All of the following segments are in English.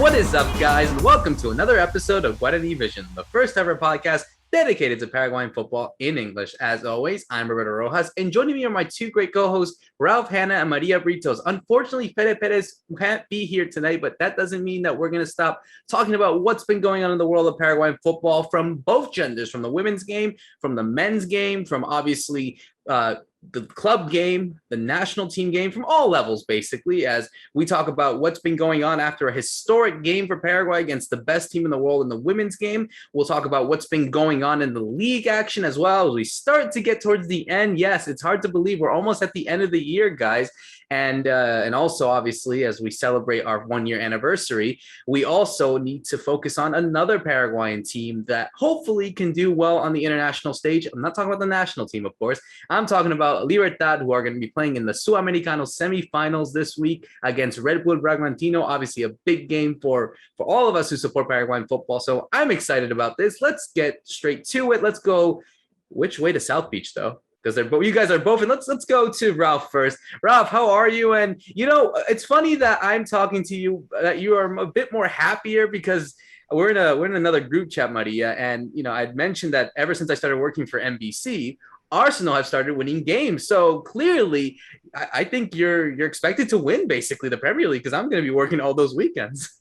What is up, guys, and welcome to another episode of Guarani Vision, the first ever podcast dedicated to Paraguayan football in English. As always, I'm Roberto Rojas, and joining me are my two great co-hosts, Ralph Hanna and Maria Britos. Unfortunately, Fede Perez can't be here tonight, but that doesn't mean that we're going to stop talking about what's been going on in the world of Paraguayan football from both genders, from the women's game, from the men's game, from obviously the club game, the national team game, from all levels, basically, as we talk about what's been going on after a historic game for Paraguay against the best team in the world in the women's game. We'll talk about what's been going on in the league action as well as we start to get towards the end. Yes, it's hard to believe we're almost at the end of the year, guys. And also, obviously, as we celebrate our 1-year anniversary, we also need to focus on another Paraguayan team that hopefully can do well on the international stage. I'm not talking about the national team, of course. I'm talking about Libertad, who are going to be playing in the Sudamericana semifinals this week against Red Bull Bragantino. Obviously, a big game for all of us who support Paraguayan football. So I'm excited about this. Let's get straight to it. Let's go. Which way to South Beach, though? Because you guys are both, and let's go to Ralph first. Ralph, how are you? And it's funny that I'm talking to you, that you are a bit more happier because we're in another group chat, Maria, and I'd mentioned that ever since I started working for NBC, Arsenal have started winning games. So clearly, I think you're expected to win basically the Premier League because I'm going to be working all those weekends.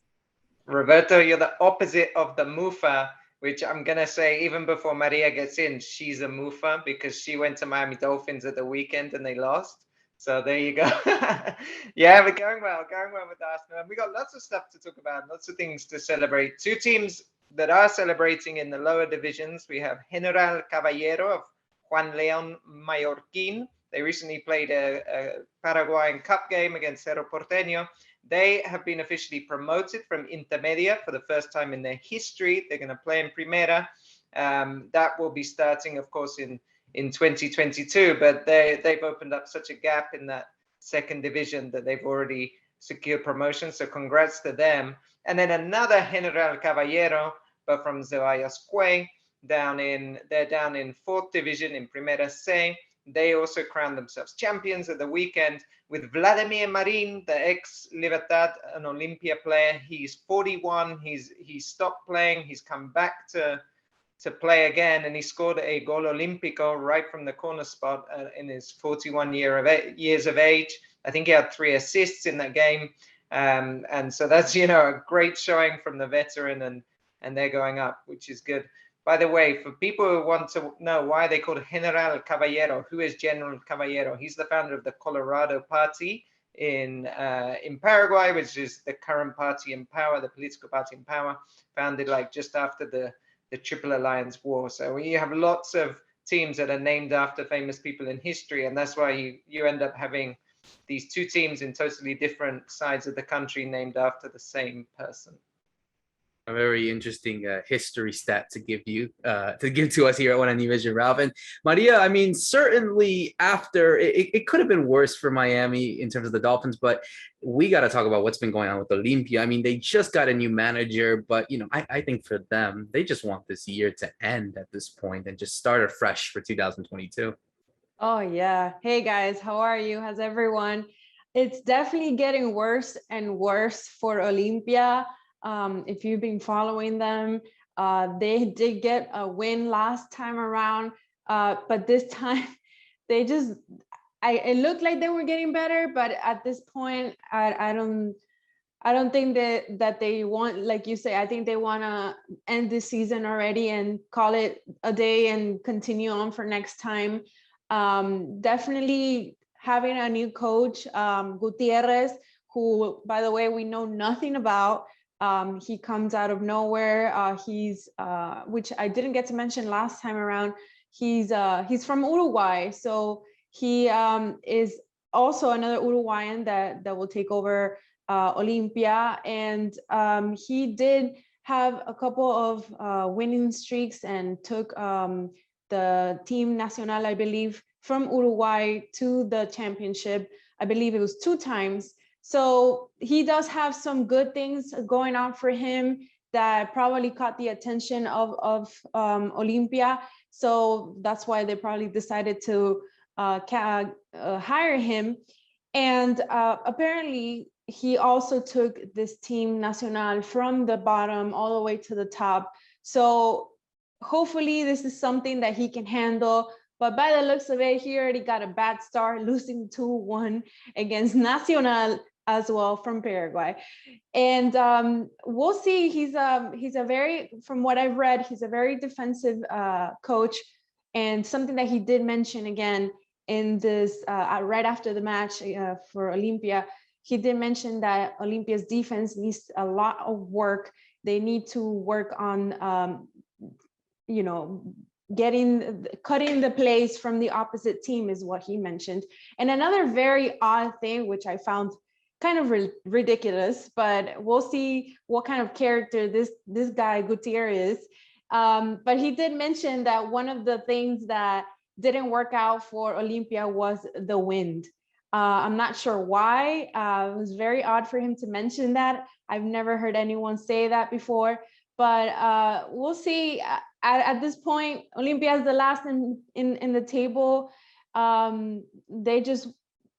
Roberto, you're the opposite of the Mufa, which I'm going to say even before Maria gets in, she's a Mufa because she went to Miami Dolphins at the weekend and they lost. So there you go. Yeah, we're going well with Arsenal. And we got lots of stuff to talk about, lots of things to celebrate. Two teams that are celebrating in the lower divisions. We have General Caballero of Juan León Mallorquín. They recently played a Paraguayan Cup game against Cerro Porteño. They have been officially promoted from Intermedia for the first time in their history. They're going to play in Primera. That will be starting, of course, in 2022. But they've opened up such a gap in that second division that they've already secured promotion. So congrats to them. And then another General Caballero, but from Zevallasque, they're down in fourth division in Primera C. They also crowned themselves champions at the weekend with Vladimir Marin, the ex-Libertad and Olimpia player. He's 41. He's stopped playing. He's come back to play again, and he scored a goal Olímpico right from the corner spot in his 41 years of age. I think he had 3 assists in that game. And so that's, a great showing from the veteran, and they're going up, which is good. By the way, for people who want to know why they called General Caballero, who is General Caballero? He's the founder of the Colorado Party in Paraguay, which is the current party in power, the political party in power, founded just after the Triple Alliance War. So we have lots of teams that are named after famous people in history, and that's why you end up having these two teams in totally different sides of the country named after the same person. A very interesting history stat to give to us here at Guarani Vision, Ralph. And Maria, I mean, certainly after it could have been worse for Miami in terms of the Dolphins, but we got to talk about what's been going on with Olimpia. I mean, they just got a new manager, but I think for them, they just want this year to end at this point and just start afresh for 2022. Oh yeah. Hey guys, how are you? How's everyone? It's definitely getting worse and worse for Olimpia. If you've been following them, they did get a win last time around, but this time it looked like they were getting better, but at this point, I don't think that they want, like you say, I think they want to end this season already and call it a day and continue on for next time. Definitely having a new coach, Gutierrez, who, by the way, we know nothing about. He comes out of nowhere. He's which I didn't get to mention last time around. He's from Uruguay, so he is also another Uruguayan that will take over Olimpia, and he did have a couple of winning streaks and took the Team Nacional, I believe, from Uruguay to the championship. I believe it was 2 times. So he does have some good things going on for him that probably caught the attention of Olimpia. So that's why they probably decided to hire him. And apparently he also took this team nacional from the bottom all the way to the top. So hopefully this is something that he can handle. But by the looks of it, he already got a bad start, losing 2-1 against Nacional as well from Paraguay. And we'll see. He's a very, from what I've read, he's a very defensive coach. And something that he did mention again in this, right after the match for Olimpia, he did mention that Olimpia's defense needs a lot of work. They need to work on, you know, cutting the plays from the opposite team is what he mentioned. And another very odd thing, which I found kind of ridiculous, but we'll see what kind of character this guy Gutierrez. But he did mention that one of the things that didn't work out for Olimpia was the wind. I'm not sure why. It was very odd for him to mention that. I've never heard anyone say that before, but we'll see. At this point, Olimpia is the last in the table.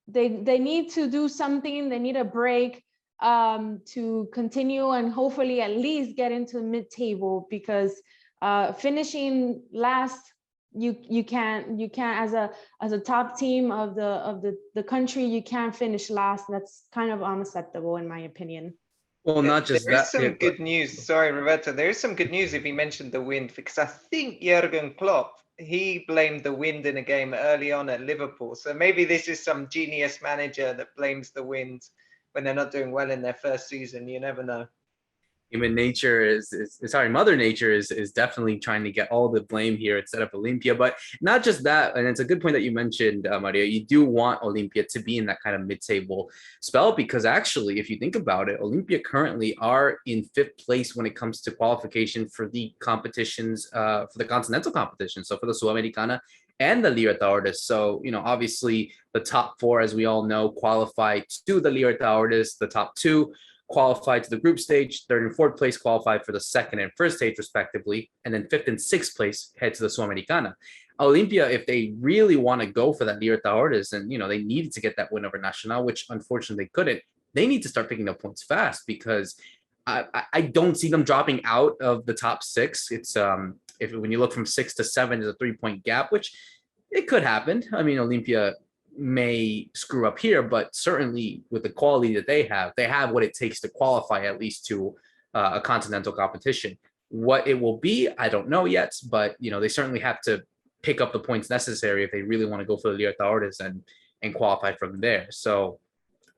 They need to do something. They need a break to continue and hopefully at least get into mid-table, because finishing last, you can't as a top team of the country, you can't finish last. That's kind of unacceptable in my opinion. Well, not just there that. is some good news. Sorry, Roberto. There is some good news if he mentioned the wind, because I think Jurgen Klopp, he blamed the wind in a game early on at Liverpool. So maybe this is some genius manager that blames the wind when they're not doing well in their first season. You never know. Human nature Mother Nature is definitely trying to get all the blame here instead of Olimpia. But not just that, and it's a good point that you mentioned, Maria. You do want Olimpia to be in that kind of mid-table spell, because actually, if you think about it, Olimpia currently are in 5th place when it comes to qualification for the competitions, for the continental competition. So for the Sudamericana and the Libertad. So, you know, obviously the top 4, as we all know, qualify to the Libertad. The top 2 qualified to the group stage. 3rd and 4th place qualified for the 2nd and 1st stage respectively, and then 5th and 6th place head to the Sudamericana. Olimpia, if they really want to go for that Libertadores, and you know they needed to get that win over Nacional, which unfortunately they couldn't, they need to start picking up points fast, because I don't see them dropping out of the top 6. It's when you look from 6 to 7 is a 3-point gap, which it could happen. I mean, Olimpia may screw up here, but certainly with the quality that they have what it takes to qualify at least to a continental competition. What it will be, I don't know yet, but you know they certainly have to pick up the points necessary if they really want to go for the Libertadores and qualify from there. So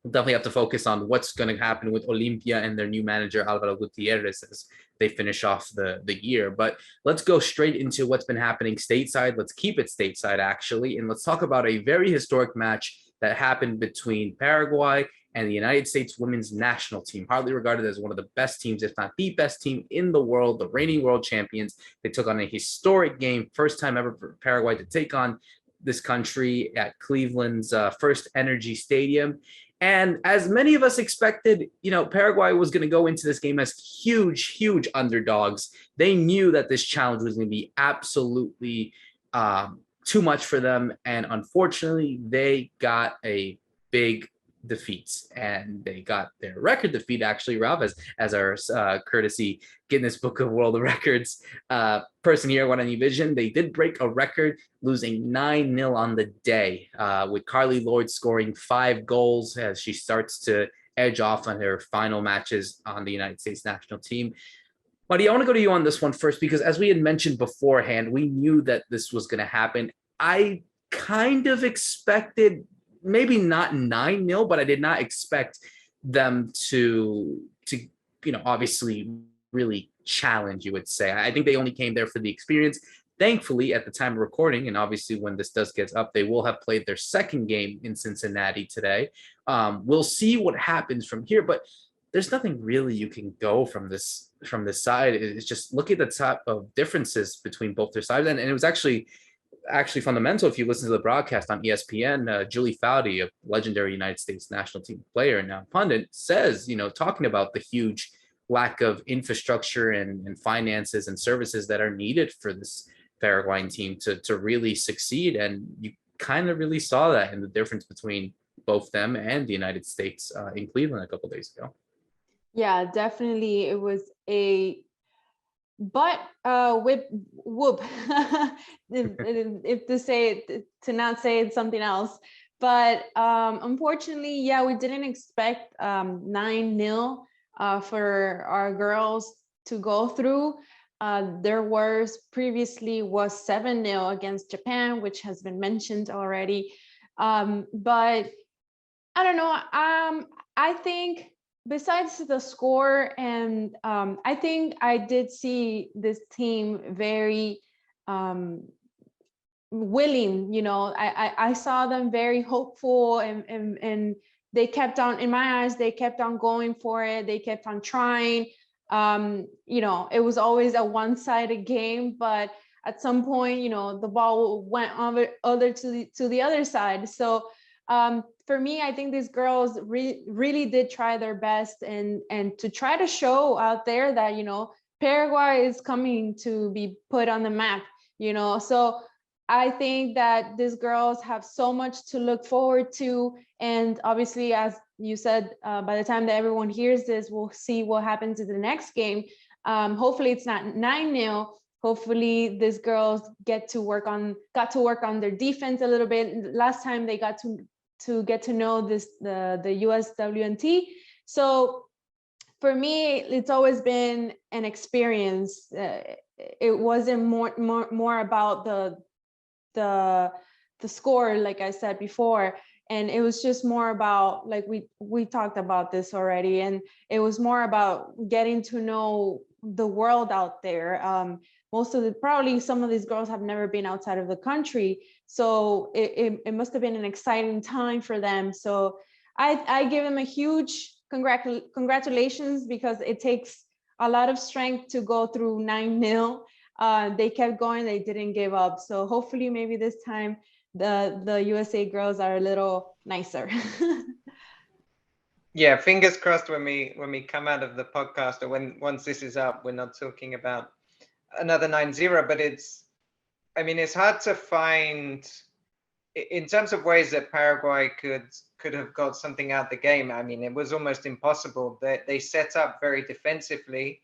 we'll definitely have to focus on what's going to happen with Olimpia and their new manager Álvaro Gutiérrez as they finish off the year. But let's go straight into what's been happening stateside. Let's keep it stateside, actually, and let's talk about a very historic match that happened between Paraguay and the United States women's national team, hardly regarded as one of the best teams, if not the best team in the world, the reigning world champions. They took on a historic game, first time ever for Paraguay to take on this country at Cleveland's First Energy Stadium. And as many of us expected, you know, Paraguay was going to go into this game as huge underdogs. They knew that this challenge was going to be absolutely too much for them. And unfortunately, they got a big defeat, and they got their record defeat, actually, Ralph, as our courtesy Guinness Book of World Records person here at Guarani Vision. They did break a record, losing 9-0 on the day, with Carly Lloyd scoring 5 goals as she starts to edge off on her final matches on the United States national team. Buddy, I want to go to you on this one first, because as we had mentioned beforehand, we knew that this was going to happen. I kind of expected maybe not 9-0, but I did not expect them to you know, obviously really challenge, you would say. I think they only came there for the experience. Thankfully, at the time of recording, and obviously when this does get up, they will have played their 2nd game in Cincinnati today. We'll see what happens from here, but there's nothing really you can go from this side. It's just look at the type of differences between both their sides, and it was actually fundamental. If you listen to the broadcast on ESPN, Julie Foudy, a legendary United States national team player and now pundit, says, you know, talking about the huge lack of infrastructure and finances and services that are needed for this Paraguayan team to really succeed. And you kind of really saw that in the difference between both them and the United States in Cleveland a couple days ago. Yeah, definitely. It was a but whoop if to say it, to not say it's something else, but unfortunately, yeah, we didn't expect 9-0 for our girls to go through. There was previously was 7-0 against Japan, which has been mentioned already, but I don't know. I think besides the score, and I think I did see this team very willing. You know, I saw them very hopeful, and they kept on. In my eyes, they kept on going for it. They kept on trying. You know, it was always a one-sided game, but at some point, you know, the ball went over to the other side. So for me, I think these girls really did try their best, and to try to show out there that, you know, Paraguay is coming to be put on the map, you know. So I think that these girls have so much to look forward to, and obviously, as you said, by the time that everyone hears this, we'll see what happens in the next game. Hopefully it's not 9-0. Hopefully these girls got to work on their defense a little bit. Last time they got to get to know the USWNT. So for me, it's always been an experience. It wasn't more about the score, like I said before, and it was just more about, like we talked about this already, and it was more about getting to know the world out there. Probably some of these girls have never been outside of the country, so it must have been an exciting time for them. So I give them a huge congratulations, because it takes a lot of strength to go through 9-0. They kept going, they didn't give up. So hopefully maybe this time the USA girls are a little nicer. Yeah, fingers crossed when we come out of the podcast, or once this is up, we're not talking about another 9-0, but it's hard to find in terms of ways that Paraguay could have got something out the game. I mean, it was almost impossible. They set up very defensively,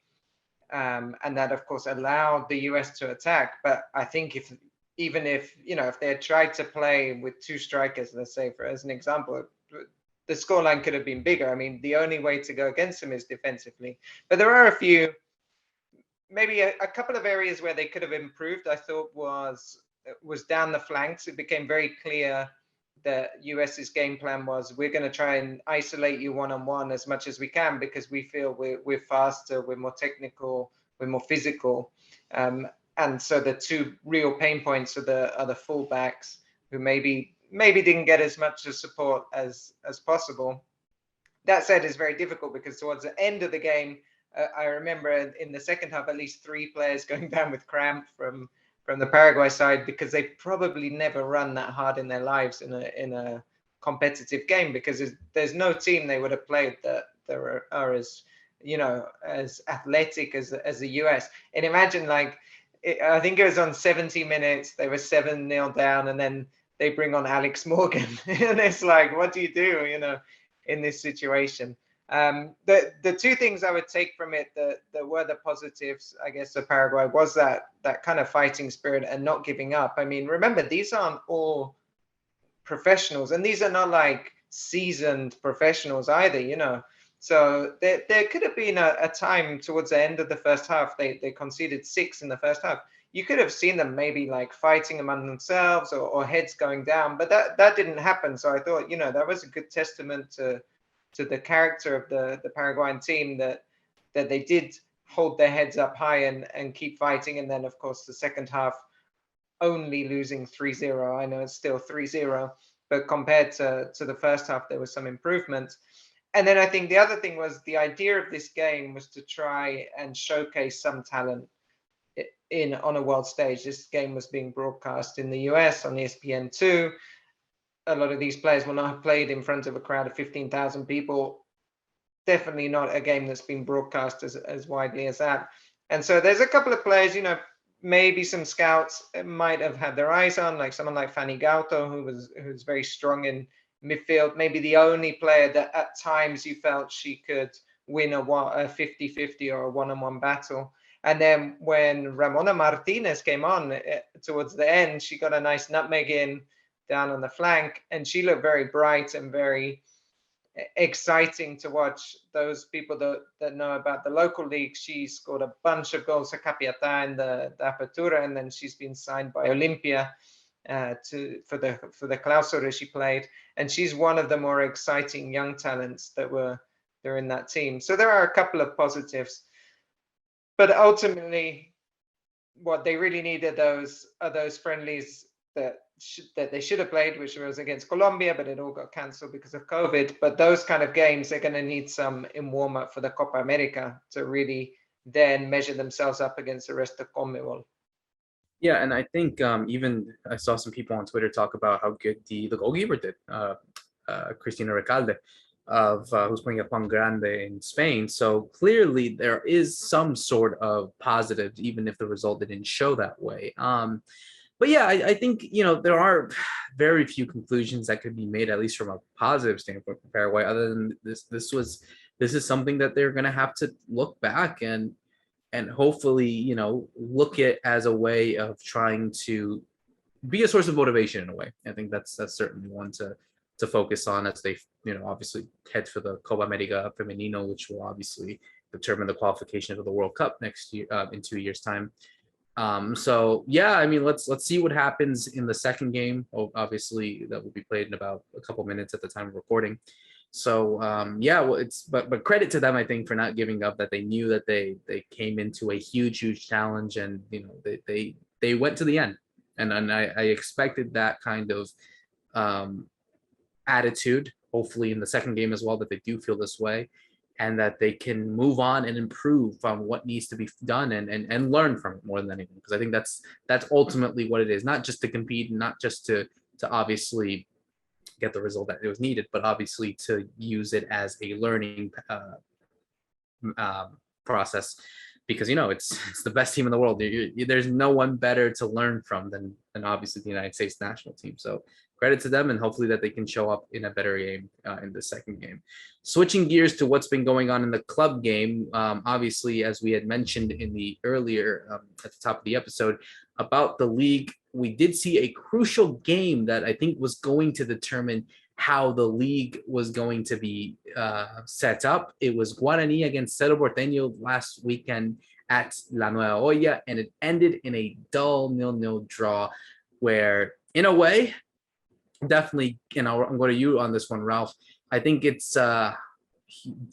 and that of course allowed the US to attack. But I think if they had tried to play with two strikers, let's say, as an example, the scoreline could have been bigger. I mean, the only way to go against them is defensively. But there are maybe a couple of areas where they could have improved. I thought was down the flanks. It became very clear that US's game plan was, we're going to try and isolate you one-on-one as much as we can, because we feel we're faster, we're more technical, we're more physical. And so the two real pain points are the fullbacks, who maybe didn't get as much support as possible. That said, it's very difficult, because towards the end of the game, I remember in the second half, at least 3 players going down with cramp from the Paraguay side, because they probably never run that hard in their lives in a competitive game, because there's no team they would have played that are as, you know, as athletic as the US. And imagine, like, I think it was on 70 minutes, they were 7-0 down, and then they bring on Alex Morgan. And it's like, what do you do, you know, in this situation? The two things I would take from it that were the positives, I guess, of Paraguay, was that kind of fighting spirit and not giving up. I mean, remember, these aren't all professionals, and these are not like seasoned professionals either, you know. So there could have been a time towards the end of the first half, they conceded 6 in the first half. You could have seen them maybe like fighting among themselves, or heads going down, but that didn't happen. So I thought, you know, that was a good testament to the character of the Paraguayan team, that they did hold their heads up high and keep fighting. And then, of course, the second half, only losing 3-0. I know it's still 3-0, but compared to the first half, there was some improvement. And then I think the other thing was, the idea of this game was to try and showcase some talent on a world stage. This game was being broadcast in the US on ESPN2. A lot of these players will not have played in front of a crowd of 15,000 people. Definitely not a game that's been broadcast as widely as that. And so there's a couple of players, you know, maybe some scouts might have had their eyes on, like someone like Fanny Gauto, who's very strong midfield, maybe the only player that at times you felt she could win a 50-50 or a one-on-one battle. And then when Ramona Martinez came on towards the end, she got a nice nutmeg in down on the flank, and she looked very bright and very exciting to watch. Those people that know about the local league, she scored a bunch of goals at Capiatá in the Apertura, and then she's been signed by Olimpia for the Clausura she played, and she's one of the more exciting young talents that they're in that team. So there are a couple of positives, but ultimately what they really need are those friendlies that they should have played, which was against Colombia, but it all got cancelled because of COVID. But those kind of games, they're going to need some in warm-up for the Copa America to really then measure themselves up against the rest of CONMEBOL. Yeah, and I think even I saw some people on Twitter talk about how good the goalkeeper did, Cristina Recalde, of who's playing at Pan Grande in Spain. So clearly there is some sort of positive, even if the result didn't show that way. But yeah, I think, there are very few conclusions that could be made, at least from a positive standpoint for Paraguay, other than this is something that they're going to have to look back and hopefully, look at as a way of trying to be a source of motivation in a way. I think that's certainly one to focus on as they, obviously head for the Copa America Femenino, which will obviously determine the qualification for the World Cup next year, in 2 years' time. So yeah, I mean, let's see what happens in the second game. Obviously, that will be played in about a couple minutes at the time of recording. So yeah, well, but credit to them, I think, for not giving up. That they knew that they came into a huge challenge, and they went to the end. And I expected that kind of attitude, hopefully in the second game as well, that they do feel this way, and that they can move on and improve on what needs to be done and learn from it more than anything. Because I think that's ultimately what it is, not just to compete, not just to obviously get the result that it was needed, but obviously to use it as a learning process, because it's the best team in the world. There's no one better to learn from than obviously the United States national team. So credit to them, and hopefully that they can show up in a better game in the second game. Switching gears to what's been going on in the club game, obviously, as we had mentioned in the earlier at the top of the episode about the league, we did see a crucial game that I think was going to determine how the league was going to be set up. It was Guarani against Cerro Porteño last weekend at La Nueva Olla, and it ended in a dull 0-0 draw, where in a way, definitely, I'm going to you on this one, Ralph. I think it's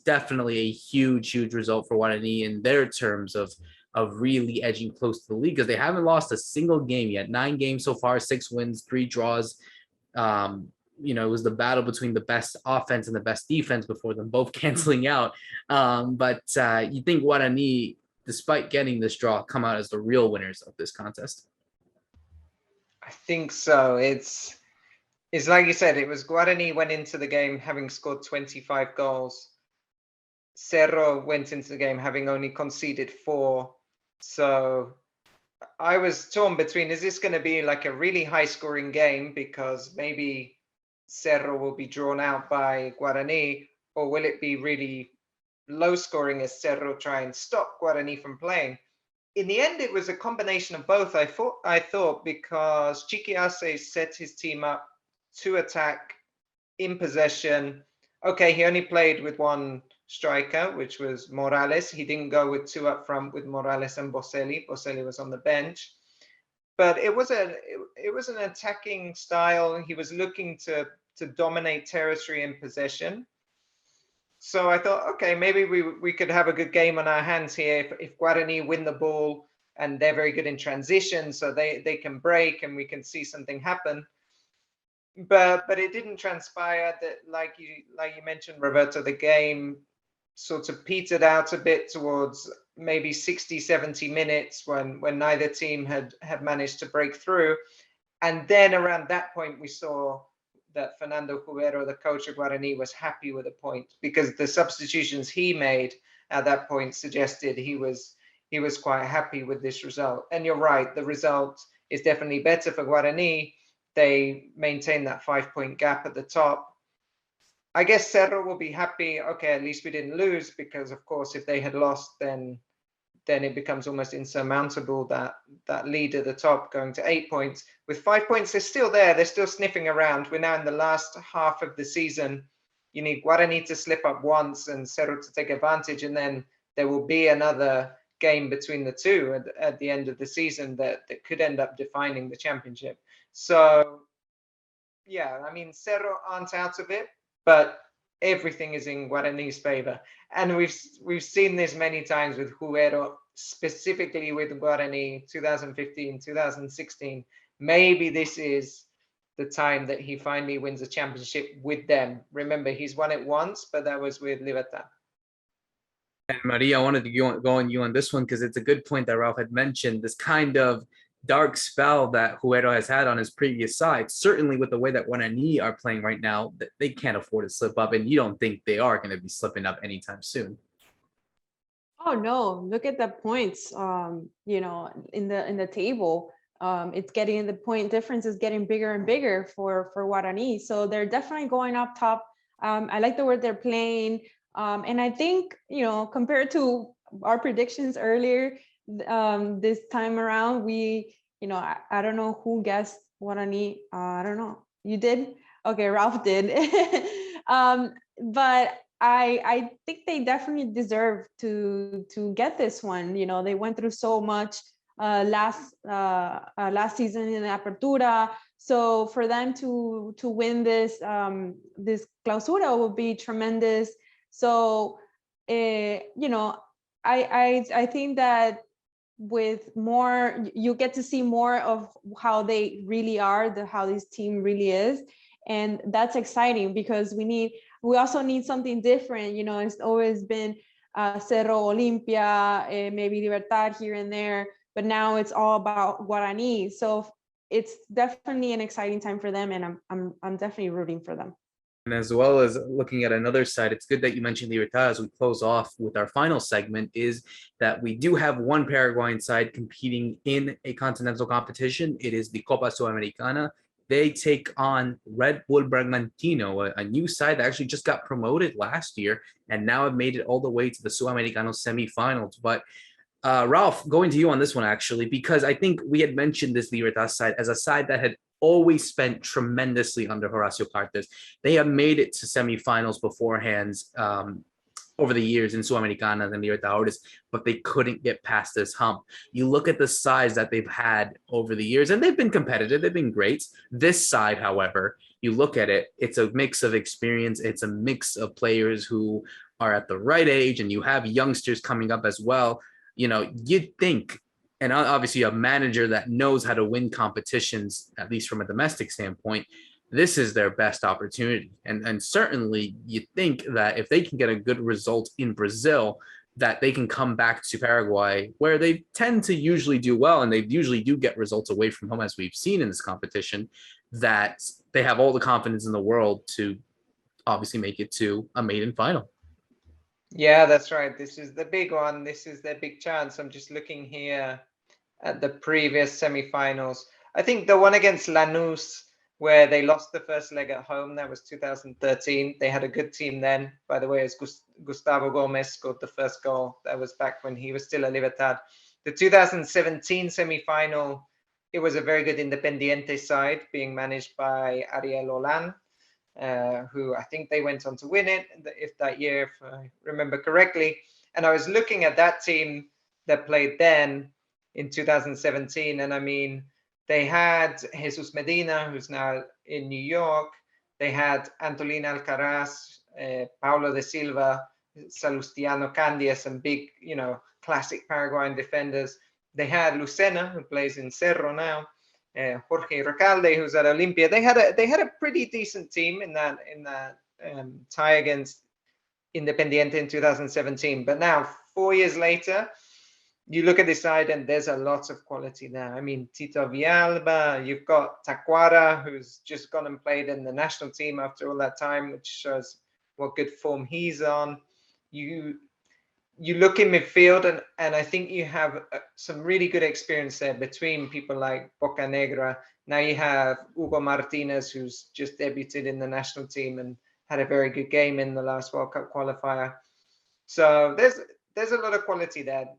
definitely a huge result for Guarani in their terms of really edging close to the league, because they haven't lost a single game yet. 9 games so far, 6 wins, 3 draws. It was the battle between the best offense and the best defense before them both canceling out. But you think Guarani, despite getting this draw, come out as the real winners of this contest? I think so. It's like you said, it was Guarani went into the game having scored 25 goals. Cerro went into the game having only conceded 4. So I was torn between, is this going to be like a really high scoring game because maybe Cerro will be drawn out by Guarani, or will it be really low scoring as Cerro try and stop Guarani from playing? In the end, it was a combination of both, I thought, because Chiqui Arce set his team up to attack in possession. Okay, he only played with 1 striker, which was Morales. He didn't go with 2 up front with Morales and Boselli. Boselli was on the bench. But it was an attacking style. He was looking to dominate territory in possession. So I thought, okay, maybe we could have a good game on our hands here if Guarani win the ball, and they're very good in transition, so they can break and we can see something happen. But it didn't transpire. That like you mentioned, Roberto, the game sort of petered out a bit towards maybe 60-70 minutes when neither team had managed to break through. And then around that point, we saw that Fernando Cubero, the coach of Guarani, was happy with a point, because the substitutions he made at that point suggested he was quite happy with this result. And you're right, the result is definitely better for Guarani. They maintain that 5-point gap at the top. I guess Cerro will be happy. Okay, at least we didn't lose, because of course, if they had lost, then it becomes almost insurmountable, that lead at the top going to 8 points. With 5 points, they're still there. They're still sniffing around. We're now in the last half of the season. You need Guarani to slip up once and Cerro to take advantage, and then there will be another game between the two at the end of the season that could end up defining the championship. So, yeah, I mean, Cerro aren't out of it, but everything is in Guarani's favor. And we've seen this many times with Juero, specifically with Guarani 2015, 2016. Maybe this is the time that he finally wins a championship with them. Remember, he's won it once, but that was with Libertad. And Maria, I wanted to go on you on this one because it's a good point that Ralph had mentioned, this kind of dark spell that Juero has had on his previous side. Certainly with the way that Guarani are playing right now, they can't afford to slip up, and you don't think they are going to be slipping up anytime soon. Oh no, look at the points, you know, in the table. It's getting, the point difference is getting bigger and bigger for Guarani. So they're definitely going up top. I like the word they're playing. And I think, you know, compared to our predictions earlier, this time around, we, you know, I don't know who guessed Guarani. I don't know. You did? Okay, Ralph did. But I think they definitely deserve to get this one. You know, they went through so much last season in the Apertura. So for them to win this this clausura will be tremendous. So you know, I think that with more, you get to see more of how they really are, how this team really is, and that's exciting because we also need something different. You know, it's always been Cerro, Olimpia, maybe Libertad here and there, but now it's all about Guarani. So it's definitely an exciting time for them, and I'm definitely rooting for them. And as well as looking at another side, it's good that you mentioned Libertad as we close off with our final segment, is that we do have one Paraguayan side competing in a continental competition. It is the Copa Sudamericana. They take on Red Bull Bragantino, a new side that actually just got promoted last year and now have made it all the way to the Sudamericano semifinals. But Ralph, going to you on this one, actually, because I think we had mentioned this Libertad side as a side that had always spent tremendously under Horacio Cartes. They have made it to semifinals beforehand over the years in Sudamericana and Libertadores, but they couldn't get past this hump. You look at the size that they've had over the years, and they've been competitive. They've been great. This side, however, you look at it, it's a mix of experience. It's a mix of players who are at the right age, and you have youngsters coming up as well. You know, you'd think, and obviously a manager that knows how to win competitions, at least from a domestic standpoint, this is their best opportunity. And certainly you think that if they can get a good result in Brazil, that they can come back to Paraguay, where they tend to usually do well, and they usually do get results away from home, as we've seen in this competition, that they have all the confidence in the world to obviously make it to a maiden final. Yeah, that's right. This is the big one. This is their big chance. I'm just looking here at the previous semifinals. I think the one against Lanús, where they lost the first leg at home, that was 2013. They had a good team then. By the way, as Gustavo Gomez scored the first goal. That was back when he was still a Libertad. The 2017 semifinal, it was a very good Independiente side being managed by Ariel Olan. Who I think they went on to win it if that year, if I remember correctly. And I was looking at that team that played then in 2017, and I mean, they had Jesus Medina, who's now in New York. They had Antolín Alcaraz, Paulo de Silva, Salustiano Candia, some big, you know, classic Paraguayan defenders. They had Lucena, who plays in Cerro now. Jorge Recalde, who's at Olimpia. They had a pretty decent team in that tie against Independiente in 2017. But now, 4 years later, you look at this side and there's a lot of quality there. I mean, Tito Villalba, you've got Taquara, who's just gone and played in the national team after all that time, which shows what good form he's on. You look in midfield, and I think you have some really good experience there between people like Bocanegra. Now you have Hugo Martinez, who's just debuted in the national team, and had a very good game in the last World Cup qualifier. So there's a lot of quality there.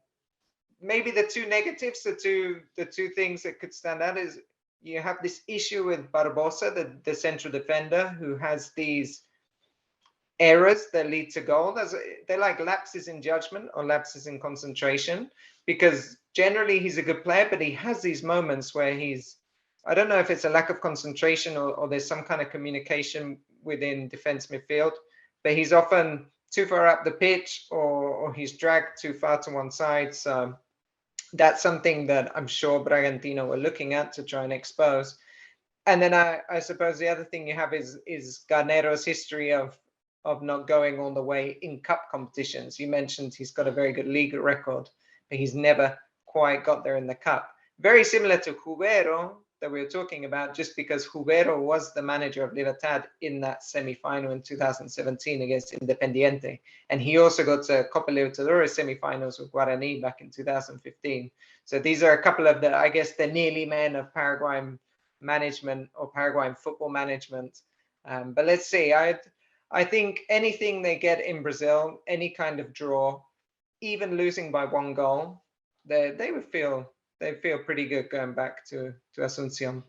Maybe the two negatives, the two things that could stand out is you have this issue with Barbosa, the central defender, who has these errors that lead to goal. They're like lapses in judgment or lapses in concentration, because generally he's a good player, but he has these moments where I don't know if it's a lack of concentration or there's some kind of communication within defense midfield, but he's often too far up the pitch or he's dragged too far to one side. So that's something that I'm sure Bragantino were looking at to try and expose. And then I suppose the other thing you have is Garnero's history of not going all the way in cup competitions. You mentioned he's got a very good league record, but he's never quite got there in the cup. Very similar to Jubero that we were talking about, just because Jubero was the manager of Libertad in that semi-final in 2017 against Independiente. And he also got to Copa Libertadores semi-finals with Guarani back in 2015. So these are a couple of the nearly men of Paraguayan management or Paraguayan football management. But let's see, I think anything they get in Brazil, any kind of draw, even losing by 1 goal, they would feel pretty good going back to Asuncion.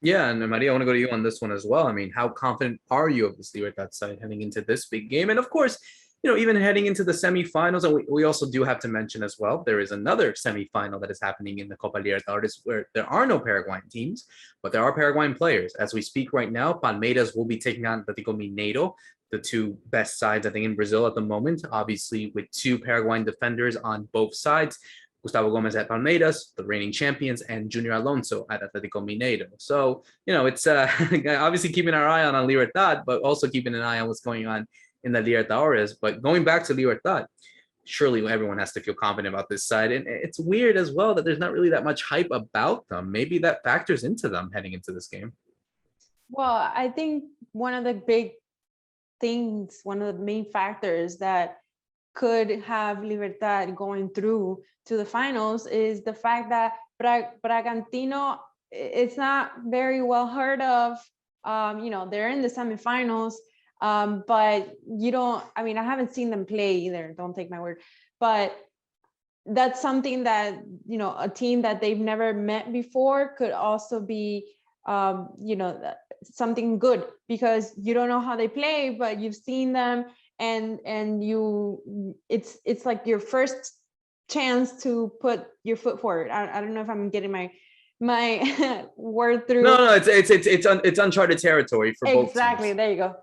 Yeah, and Maria, I want to go to you on this one as well. I mean, how confident are you of this Libertad side heading into this big game? And of course, even heading into the semifinals, and we also do have to mention as well, there is another semifinal that is happening in the Copa Libertadores where there are no Paraguayan teams, but there are Paraguayan players. As we speak right now, Palmeiras will be taking on Atlético Mineiro, the two best sides, I think, in Brazil at the moment, obviously with two Paraguayan defenders on both sides. Gustavo Gomez at Palmeiras, the reigning champions, and Junior Alonso at Atlético Mineiro. So, it's obviously keeping our eye on Libertad, but also keeping an eye on what's going on in the Libertadores. But going back to Libertad, surely everyone has to feel confident about this side. And it's weird as well that there's not really that much hype about them. Maybe that factors into them heading into this game. Well, I think one of the big things, one of the main factors that could have Libertad going through to the finals is the fact that Bragantino, it's not very well heard of. They're in the semifinals, but I haven't seen them play either, don't take my word, but that's something that, a team that they've never met before could also be, something good, because you don't know how they play, but you've seen them, and it's like your first chance to put your foot forward. I don't know if I'm getting my word through. No, it's uncharted territory for both exactly teams.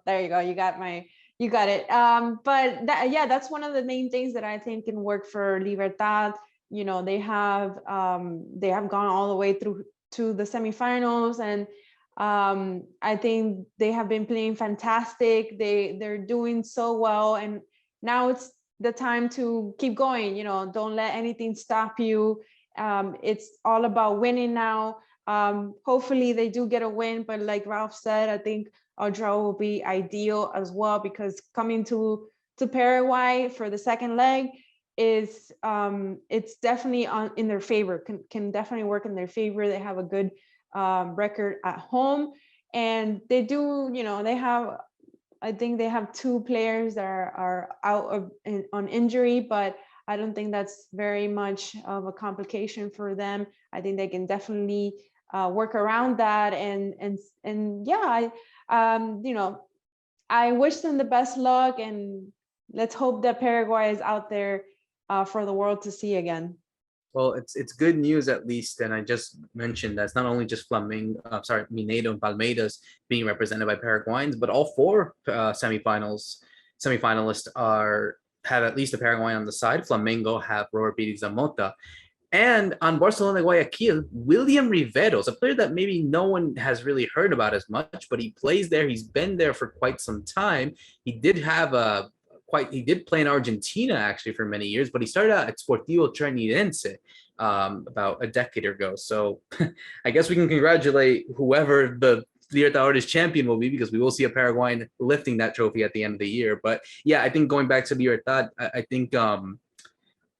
There you go, you got it. But that's one of the main things that I think can work for Libertad. They have gone all the way through to the semifinals, and I think they have been playing fantastic. They're doing so well, and now it's the time to keep going. Don't let anything stop you. It's all about winning now. Hopefully they do get a win, but like Ralph said, I think a draw will be ideal as well, because coming to Paraguay for the second leg is it's definitely in their favor, can definitely work in their favor. They have a good record at home, and they do, I think they have 2 players that are out on injury, but I don't think that's very much of a complication for them. I think they can definitely work around that, and yeah, I wish them the best luck, and let's hope that Paraguay is out there for the world to see again. Well, it's good news at least, and I just mentioned that's not only just Mineiro and Palmeiras being represented by Paraguayans, but all 4 semifinalists have at least a Paraguayan on the side. Flamengo have Robert Pires Zamota, and on Barcelona Guayaquil, William Riveros, a player that maybe no one has really heard about as much, but he plays there. He's been there for quite some time. He did play in Argentina actually for many years, but he started out at Sportivo Trinidense about a decade ago. So I guess we can congratulate whoever the Libertadores champion will be, because we will see a Paraguayan lifting that trophy at the end of the year. But yeah, I think going back to Libertad, I think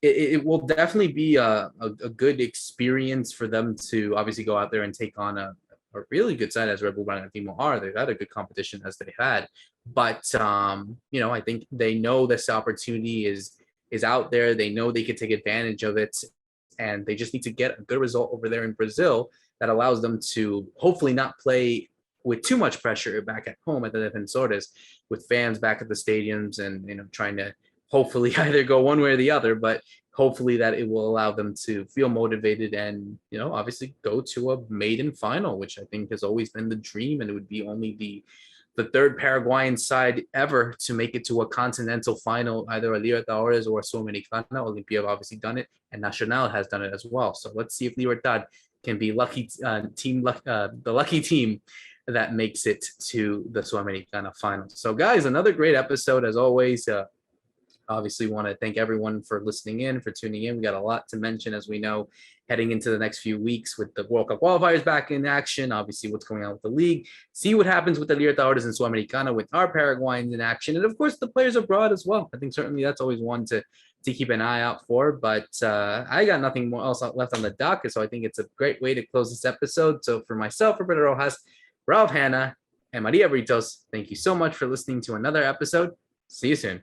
it will definitely be a good experience for them to obviously go out there and take on a a really good side as Red Bull Bragantino are. They've had a good competition as they had, but I think they know this opportunity is out there. They know they could take advantage of it, and they just need to get a good result over there in Brazil that allows them to hopefully not play with too much pressure back at home at the Defensores, with fans back at the stadiums and trying to hopefully either go one way or the other, but hopefully that it will allow them to feel motivated and obviously go to a maiden final, which I think has always been the dream, and it would be only the third Paraguayan side ever to make it to a continental final, either a Libertadores or a Sudamericana. Olimpia have obviously done it, and Nacional has done it as well. So let's see if Libertad can be the lucky team that makes it to the Sudamericana final. So guys, another great episode as always. Obviously want to thank everyone for listening in, for tuning in. We got a lot to mention, as we know, heading into the next few weeks with the World Cup qualifiers back in action. Obviously, what's going on with the league. See what happens with the Libertadores and Sudamericana with our Paraguayans in action. And, of course, the players abroad as well. I think certainly that's always one to keep an eye out for. But I got nothing more else left on the docket, so I think it's a great way to close this episode. So for myself, Roberto Rojas, Ralph Hanna, and Maria Britos, thank you so much for listening to another episode. See you soon.